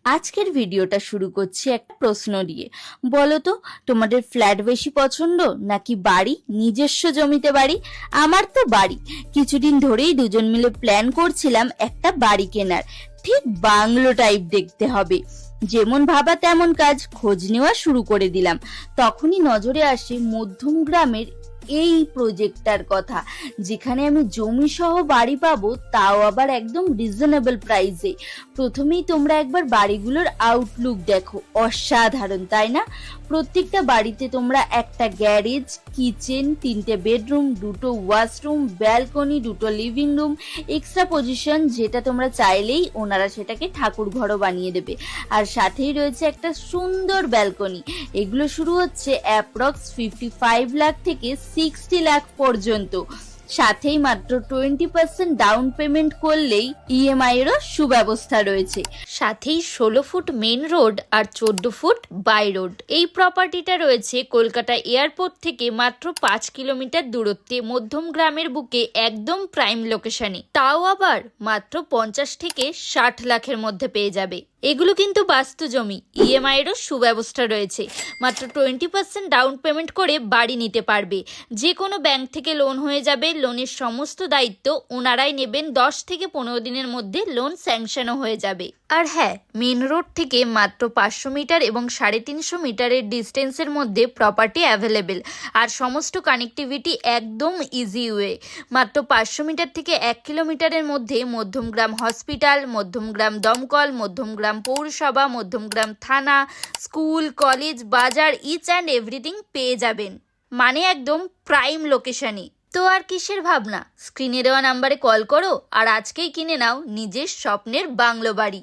আজকের ভিডিওটা শুরু করছি একটা প্রশ্ন দিয়ে। বলো তো, তোমাদের ফ্ল্যাট বেশি পছন্দ নাকি বাড়ি, নিজস্ব জমিতে বাড়ি? আমার তো বাড়ি। কিছুদিন ধরেই দুজন মিলে প্ল্যান করছিলাম একটা বাড়ি কেনার। ঠিক বাংলো টাইপ দেখতে হবে। যেমন ভাবা তেমন কাজ, খোঁজ নেওয়া শুরু করে দিলাম। তখনই নজরে আসে মধ্যম গ্রামের এই প্রজেক্টটার কথা, যেখানে আমি জমি সহ বাড়ি পাবো, তাও আবার একদম রিজনেবল প্রাইসে। প্রথমেই তোমরা একবার বাড়িগুলোর আউটলুক দেখো, অসাধারণ তাই না? প্রত্যেকটা বাড়িতে তোমরা একটা গ্যারেজ, কিচেন, 3টে বেডরুম, 2টো ওয়াশরুম, ব্যালকনি, 2টো লিভিং রুম, এক্সট্রা পজিশন, যেটা তোমরা চাইলেই ওনারা সেটাকে ঠাকুর ঘরও বানিয়ে দেবে। আর সাথেই রয়েছে একটা সুন্দর ব্যালকনি। এগুলো শুরু হচ্ছে অ্যাপ্রক্স 55 লাখ থেকে 60 লাখ পর্যন্ত। সাথেই মাত্র 20% ডাউন পেমেন্ট করলেই ইএমআই এরও সুব্যবস্থা রয়েছে। সাথেই 16 ফুট মেন রোড আর 14 ফুট বাই রোড। এই প্রপার্টিটা রয়েছে কলকাতা এয়ারপোর্ট থেকে মাত্র 5 কিলোমিটার দূরত্বে, মধ্যম গ্রামের বুকে, একদম প্রাইম লোকেশনে। তাও আবার মাত্র 50 থেকে 60 লাখের মধ্যে পেয়ে যাবে। এগুলো কিন্তু বাস্তু জমি, ইএমআই এরও সুব্যবস্থা রয়েছে। মাত্র 20% ডাউন পেমেন্ট করে বাড়ি নিতে পারবে। যে কোনো ব্যাংক থেকে লোন হয়ে যাবে। লোনের সমস্ত দায়িত্ব ওনারাই নেবেন। 10 থেকে 15 দিনের মধ্যে লোন স্যাংশনও হয়ে যাবে। আর হ্যাঁ, মেন রোড থেকে মাত্র 500 মিটার এবং 350 মিটারের ডিস্টেন্সের মধ্যে প্রপার্টি অ্যাভেলেবেল। আর সমস্ত কানেক্টিভিটি একদম ইজি ওয়ে। মাত্র 500 মিটার থেকে 1 কিলোমিটারের মধ্যে মধ্যমগ্রাম হসপিটাল, মধ্যমগ্রাম দমকল, মধ্যমগ্রাম পৌরসভা, মধ্যমগ্রাম থানা, স্কুল, কলেজ, বাজার, ইচ অ্যান্ড এভরিথিং পেয়ে যাবেন। মানে একদম প্রাইম লোকেশনে। তো আর কিসের ভাবনা, স্ক্রিনে দেওয়া নাম্বারে কল করো আর আজকেই কিনে নাও নিজের স্বপ্নের বাংলো বাড়ি।